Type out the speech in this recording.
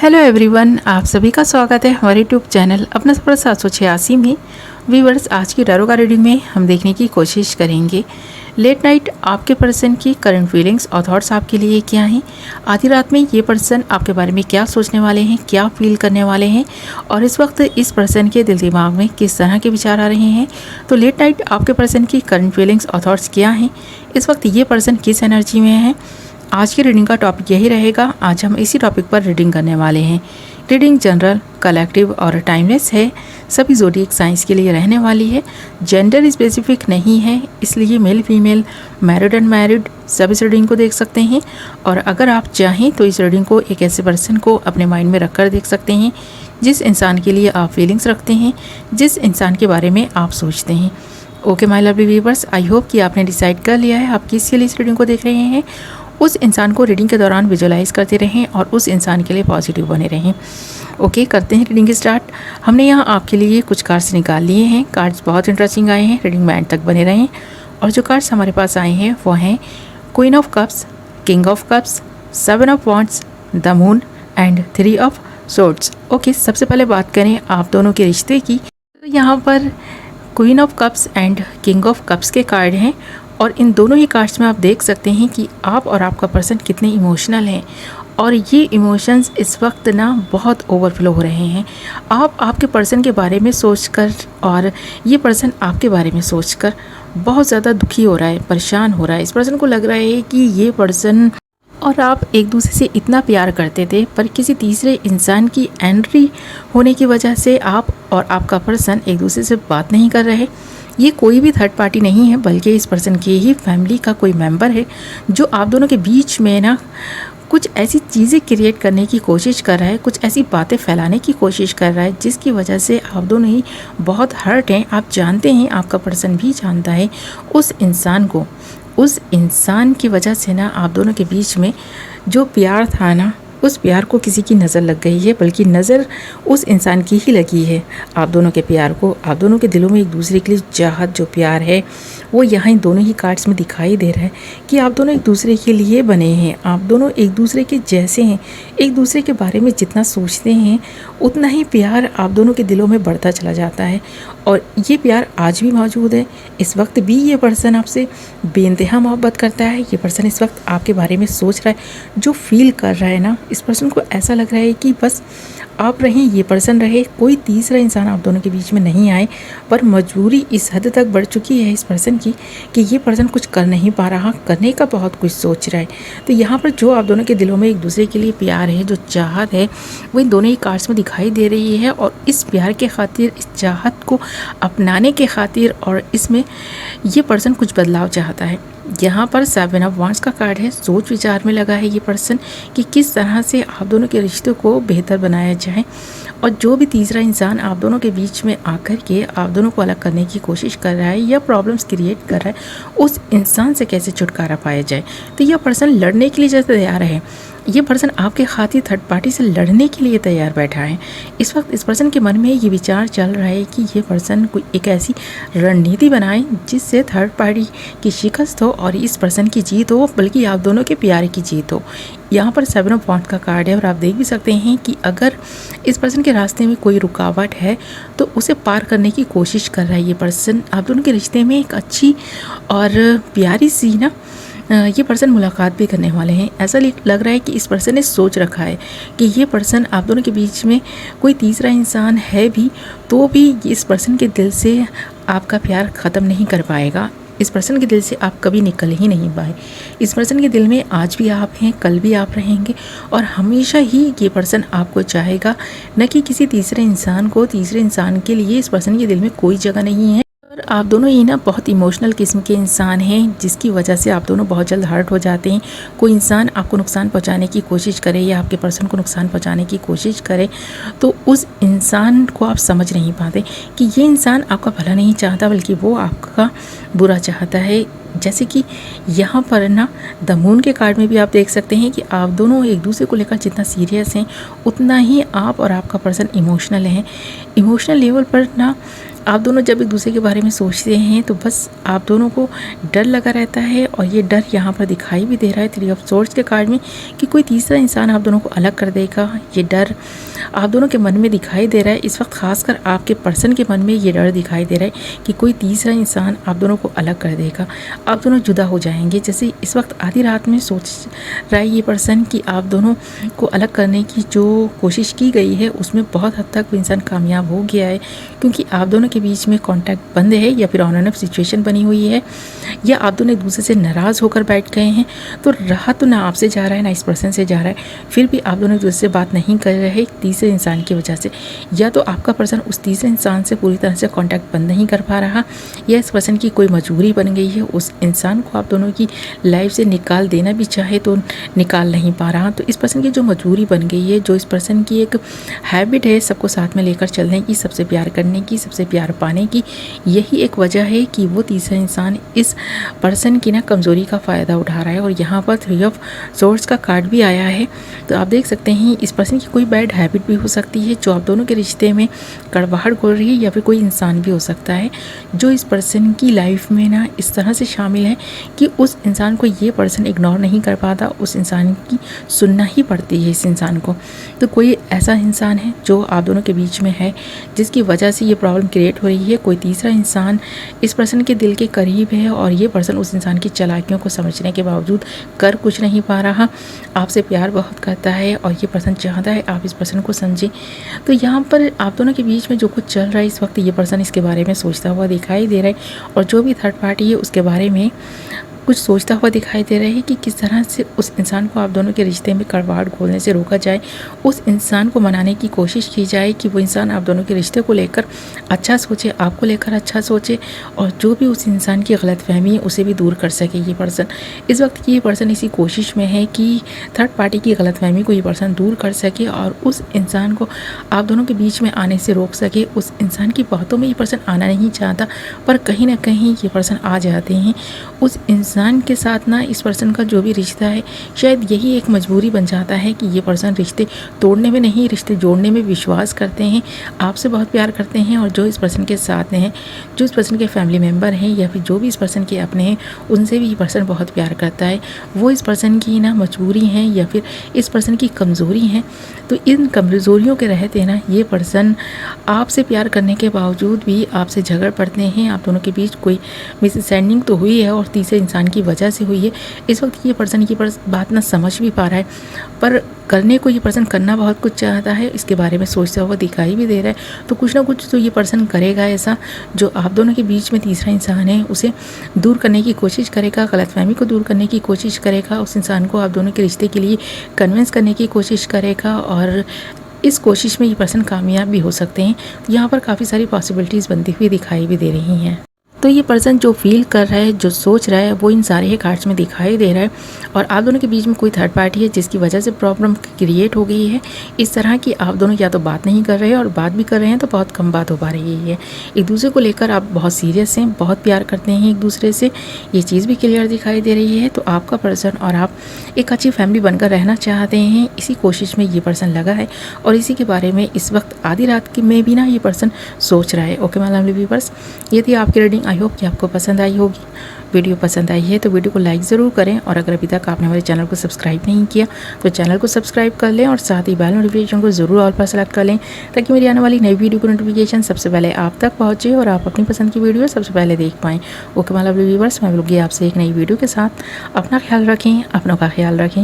Hello everyone, आप सभी का स्वागत है हमारे यूट्यूब चैनल अपना सफर 786 में। व्यूअर्स, आज की टैरो कार्ड रीडिंग में हम देखने की कोशिश करेंगे लेट नाइट आपके पर्सन की करंट फीलिंग्स और थॉट्स आपके लिए क्या हैं। आधी रात में ये पर्सन आपके बारे में क्या सोचने वाले हैं, क्या फील करने वाले हैं और इस वक्त इस पर्सन के दिल दिमाग में किस तरह के विचार आ रहे हैं। तो लेट नाइट आपके पर्सन की करंट फीलिंग्स और थॉट्स क्या हैं, इस वक्त ये पर्सन किस एनर्जी में है। आज की रीडिंग का टॉपिक यही रहेगा। आज हम इसी टॉपिक पर रीडिंग करने वाले हैं। रीडिंग जनरल, कलेक्टिव और टाइमलेस है। सभी ज़ोडिएक साइंस के लिए रहने वाली है। जेंडर स्पेसिफिक नहीं है, इसलिए मेल फीमेल, मैरिड अनमैरिड सब इस रीडिंग को देख सकते हैं। और अगर आप चाहें तो इस रीडिंग को एक ऐसे पर्सन को अपने माइंड में रखकर देख सकते हैं जिस इंसान के लिए आप फीलिंग्स रखते हैं, जिस इंसान के बारे में आप सोचते हैं। Okay my lovely viewers, I hope कि आपने डिसाइड कर लिया है आप किसके लिए इस रीडिंग को देख रहे हैं। उस इंसान को रीडिंग के दौरान विजुअलाइज करते रहें और उस इंसान के लिए पॉजिटिव बने रहें। ओके, करते हैं रीडिंग स्टार्ट। हमने यहाँ आपके लिए कुछ कार्ड्स निकाल लिए हैं। कार्ड्स बहुत इंटरेस्टिंग आए हैं, रीडिंग में एंड तक बने रहें। और जो कार्ड्स हमारे पास आए हैं वो हैं queen of cups, king of cups, 7 of wands, the moon and 3 of swords. Okay, सबसे पहले बात करें आप दोनों के रिश्ते की। तो यहाँ पर queen of cups and king of cups के कार्ड हैं और इन दोनों ही कार्ड्स में आप देख सकते हैं कि आप और आपका पर्सन कितने इमोशनल हैं और ये इमोशंस इस वक्त ना बहुत ओवरफ्लो हो रहे हैं। आप आपके पर्सन के बारे में सोचकर और ये पर्सन आपके बारे में सोचकर बहुत ज़्यादा दुखी हो रहा है, परेशान हो रहा है। इस पर्सन को लग रहा है कि ये पर्सन और आप एक दूसरे से इतना प्यार करते थे, पर किसी तीसरे इंसान की एंट्री होने की वजह से आप और आपका पर्सन एक दूसरे से बात नहीं कर रहे। ये कोई भी थर्ड पार्टी नहीं है, बल्कि इस पर्सन की ही फैमिली का कोई मेंबर है जो आप दोनों के बीच में ना कुछ ऐसी चीज़ें क्रिएट करने की कोशिश कर रहा है, कुछ ऐसी बातें फैलाने की कोशिश कर रहा है जिसकी वजह से आप दोनों ही बहुत हर्ट हैं। आप जानते हैं, आपका पर्सन भी जानता है उस इंसान को। उस इंसान की वजह से ना आप दोनों के बीच में जो प्यार था ना, उस प्यार को किसी की नज़र लग गई है, बल्कि नज़र उस इंसान की ही लगी है आप दोनों के प्यार को। आप दोनों के दिलों में एक दूसरे के लिए चाहत, जो प्यार है वो यहाँ इन दोनों ही कार्ड्स में दिखाई दे रहा है कि आप दोनों एक दूसरे के लिए बने हैं। आप दोनों एक दूसरे के जैसे हैं। एक दूसरे के बारे में जितना सोचते हैं उतना ही प्यार आप दोनों के दिलों में बढ़ता चला जाता है और ये प्यार आज भी मौजूद है। इस वक्त भी ये पर्सन आपसे बेइंतहा मोहब्बत करता है। ये पर्सन इस वक्त आपके बारे में सोच रहा है, जो फील कर रहा है ना, इस पर्सन को ऐसा लग रहा है कि बस आप रहें, ये पर्सन रहे, कोई तीसरा इंसान आप दोनों के बीच में नहीं आए। पर मजबूरी इस हद तक बढ़ चुकी है इस पर्सन की कि ये पर्सन कुछ कर नहीं पा रहा, करने का बहुत कुछ सोच रहा है। तो यहाँ पर जो आप दोनों के दिलों में एक दूसरे के लिए प्यार है, जो चाहत है, वो इन दोनों ही कार्ड्स में दिखाई दे रही है। और इस प्यार के खातिर, इस चाहत को अपनाने के खातिर और इसमें ये पर्सन कुछ बदलाव चाहता है। यहाँ पर 7 ऑफ वॉन्ड्स का कार्ड है। सोच विचार में लगा है ये पर्सन कि किस तरह से आप दोनों के रिश्ते को बेहतर बनाया जाए और जो भी तीसरा इंसान आप दोनों के बीच में आकर के आप दोनों को अलग करने की कोशिश कर रहा है या प्रॉब्लम्स क्रिएट कर रहा है, उस इंसान से कैसे छुटकारा पाया जाए। तो यह पर्सन लड़ने के लिए जैसे तैयार है। ये पर्सन आपके खातिर थर्ड पार्टी से लड़ने के लिए तैयार बैठा है। इस वक्त इस पर्सन के मन में ये विचार चल रहा है कि ये पर्सन कोई एक ऐसी रणनीति बनाए जिससे थर्ड पार्टी की शिकस्त हो और इस पर्सन की जीत हो, बल्कि आप दोनों के प्यार की जीत हो। यहाँ पर 7 ऑफ वॉन्ड्स का कार्ड है और आप देख भी सकते हैं कि अगर इस पर्सन के रास्ते में कोई रुकावट है तो उसे पार करने की कोशिश कर रहा है ये पर्सन। आप दोनों के रिश्ते में एक अच्छी और प्यारी सी ना ये पर्सन मुलाकात भी करने वाले हैं। ऐसा लग रहा है कि इस पर्सन ने सोच रखा है कि ये पर्सन आप दोनों के बीच में कोई तीसरा इंसान है भी तो भी इस पर्सन के दिल से आपका प्यार ख़त्म नहीं कर पाएगा। इस पर्सन के दिल से आप कभी निकल ही नहीं पाए। इस पर्सन के दिल में आज भी आप हैं, कल भी आप रहेंगे और हमेशा ही ये पर्सन आपको चाहेगा, न कि किसी तीसरे इंसान को। तीसरे इंसान के लिए इस पर्सन के दिल में कोई जगह नहीं है। और आप दोनों ही ना बहुत इमोशनल किस्म के इंसान हैं जिसकी वजह से आप दोनों बहुत जल्द हर्ट हो जाते हैं। कोई इंसान आपको नुकसान पहुंचाने की कोशिश करे या आपके पर्सन को नुकसान पहुंचाने की कोशिश करे तो उस इंसान को आप समझ नहीं पाते कि ये इंसान आपका भला नहीं चाहता, बल्कि वो आपका बुरा चाहता है। जैसे कि यहाँ पर ना द मून के कार्ड में भी आप देख सकते हैं कि आप दोनों एक दूसरे को लेकर जितना सीरियस हैं उतना ही आप और आपका पर्सन इमोशनल हैं। इमोशनल लेवल पर ना आप दोनों जब एक दूसरे के बारे में सोचते हैं तो बस आप दोनों को डर लगा रहता है, और ये डर यहाँ पर दिखाई भी दे रहा है 3 ऑफ सोर्ड्स के कार्ड में कि कोई तीसरा इंसान आप दोनों को अलग कर देगा। ये डर आप दोनों के मन में दिखाई दे रहा है इस वक्त, खासकर आपके पर्सन के मन में ये डर दिखाई दे रहा है कि कोई तीसरा इंसान आप दोनों को अलग कर देगा, आप दोनों जुदा हो जाएंगे। जैसे इस वक्त आधी रात में सोच रहा है ये पर्सन कि आप दोनों को अलग करने की जो कोशिश की गई है उसमें बहुत हद तक वो इंसान कामयाब हो गया है, क्योंकि आप दोनों के बीच में कॉन्टैक्ट बंद है या फिर ऑन एंड ऑफ सिचुएशन बनी हुई है, या आप दोनों एक दूसरे से नाराज़ होकर बैठ गए हैं। तो रहा तो ना आपसे जा रहा है ना इस पर्सन से जा रहा है, फिर भी आप दोनों एक दूसरे से बात नहीं कर रहे तीसरे इंसान की वजह से। या तो आपका पर्सन उस तीसरे इंसान से पूरी तरह से कॉन्टैक्ट बंद नहीं कर पा रहा, या इस पर्सन की कोई मजबूरी बन गई है, उस इंसान को आप दोनों की लाइफ से निकाल देना भी चाहे तो निकाल नहीं पा रहा। तो इस पर्सन की जो मजबूरी बन गई है, जो इस पर्सन की एक हैबिट है सबको साथ में लेकर चलने की, सबसे प्यार करने की, सबसे प्यार पाने की, यही एक वजह है कि वो तीसरा इंसान इस पर्सन की ना कमज़ोरी का फ़ायदा उठा रहा है। और यहाँ पर 3 ऑफ सोर्ड्स का कार्ड भी आया है, तो आप देख सकते हैं इस पर्सन की कोई बैड हैबिट भी हो सकती है जो आप दोनों के रिश्ते में कड़वाहट घोल रही है, या फिर कोई इंसान भी हो सकता है जो इस पर्सन की लाइफ में ना इस तरह से शामिल है कि उस इंसान को ये पर्सन इग्नोर नहीं कर पाता, उस इंसान की सुनना ही पड़ती है इस इंसान को। तो कोई ऐसा इंसान है जो आप दोनों के बीच में है जिसकी वजह से ये प्रॉब्लम क्रिएट हो रही है। कोई तीसरा इंसान इस पर्सन के दिल के करीब है, और ये पर्सन उस इंसान की चालाकियों को समझने के बावजूद कर कुछ नहीं पा रहा। आपसे प्यार बहुत करता है और ये पर्सन चाहता है आप इस पर्सन को समझें। तो यहाँ पर आप दोनों के बीच में जो कुछ चल रहा है इस वक्त, ये पर्सन इसके बारे में सोचता हुआ दिखाई दे रहा है, और जो भी थर्ड पार्टी है उसके बारे में कुछ सोचता हुआ दिखाई दे रहा है कि किस तरह से उस इंसान को आप दोनों के रिश्ते में कड़वाहट घोलने से रोका जाए, उस इंसान को मनाने की कोशिश की जाए कि वो इंसान आप दोनों के रिश्ते को लेकर अच्छा सोचे, आपको लेकर अच्छा सोचे, और जो भी उस इंसान की गलतफहमी है उसे भी दूर कर सके ये पर्सन। इस वक्त ये पर्सन इसी कोशिश में है कि थर्ड पार्टी की गलतफहमी को ये पर्सन दूर कर सके और उस इंसान को आप दोनों के बीच में आने से रोक सके। उस इंसान की बातों में ये पर्सन आना नहीं चाहता, पर कहीं ना कहीं ये पर्सन आ जाते हैं। उस इंसान के साथ ना इस पर्सन का जो भी रिश्ता है, शायद यही एक मजबूरी बन जाता है कि ये पर्सन रिश्ते तोड़ने में नहीं, रिश्ते जोड़ने में विश्वास करते हैं, आपसे बहुत प्यार करते हैं, और जो इस पर्सन के साथ हैं, जो इस पर्सन के फैमिली मेम्बर हैं, या फिर जो भी इस पर्सन के अपने हैं, उनसे भी ये पर्सन बहुत प्यार करता है। वो इस पर्सन की ना मजबूरी हैं या फिर इस पर्सन की कमज़ोरी हैं। तो इन कमज़ोरियों के रहते ना ये पर्सन आपसे प्यार करने के बावजूद भी आपसे झगड़ पड़ते हैं। आप दोनों के बीच कोई मिसअंडरस्टैंडिंग तो हुई है और तीसरे इंसान की वजह से हुई है। इस वक्त ये पर्सन की बात ना समझ भी पा रहा है, पर करने को ये पर्सन करना बहुत कुछ चाहता है, इसके बारे में सोचता हुआ दिखाई भी दे रहा है। तो कुछ ना कुछ तो ये पर्सन करेगा ऐसा जो आप दोनों के बीच में तीसरा इंसान है उसे दूर करने की कोशिश करेगा, गलतफहमी को दूर करने की कोशिश करेगा, उस इंसान को आप दोनों के रिश्ते के लिए कन्विंस करने की कोशिश करेगा, और इस कोशिश में ये पर्सन कामयाब भी हो सकते हैं। यहाँ पर काफ़ी सारी पॉसिबिलिटीज़ बनती हुई दिखाई भी दे रही हैं। तो ये पर्सन जो फील कर रहा है, जो सोच रहा है, वो इन सारे ही कार्ड्स में दिखाई दे रहा है। और आप दोनों के बीच में कोई थर्ड पार्टी है जिसकी वजह से प्रॉब्लम क्रिएट हो गई है इस तरह की आप दोनों या तो बात नहीं कर रहे हैं, और बात भी कर रहे हैं तो बहुत कम बात हो पा रही है। एक दूसरे को लेकर आप बहुत सीरियस हैं, बहुत प्यार करते हैं एक दूसरे से, ये चीज़ भी क्लियर दिखाई दे रही है। तो आपका पर्सन और आप एक अच्छी फैमिली बनकर रहना चाहते हैं, इसी कोशिश में ये पर्सन लगा है, और इसी के बारे में इस वक्त आधी रात में भी ना ये पर्सन सोच रहा है। ओके माय लवली व्यूअर्स, ये थी आपकी रीडिंग। आई होप कि आपको पसंद आई होगी। वीडियो पसंद आई है तो वीडियो को लाइक ज़रूर करें, और अगर अभी तक आपने हमारे चैनल को सब्सक्राइब नहीं किया तो चैनल को सब्सक्राइब कर लें, और साथ ही बेल नोटिफिकेशन को ज़रूर ऑल पर सेलेक्ट कर लें, ताकि मेरी आने वाली नई वीडियो की नोटिफिकेशन सबसे पहले आप तक पहुँचे और आप अपनी पसंद की वीडियो सबसे पहले देख पाएँ। ओके माय लवली व्यूअर्स, मैं मिलूंगी आपसे एक नई वीडियो के साथ। अपना ख्याल रखें, अपनों का ख्याल रखें।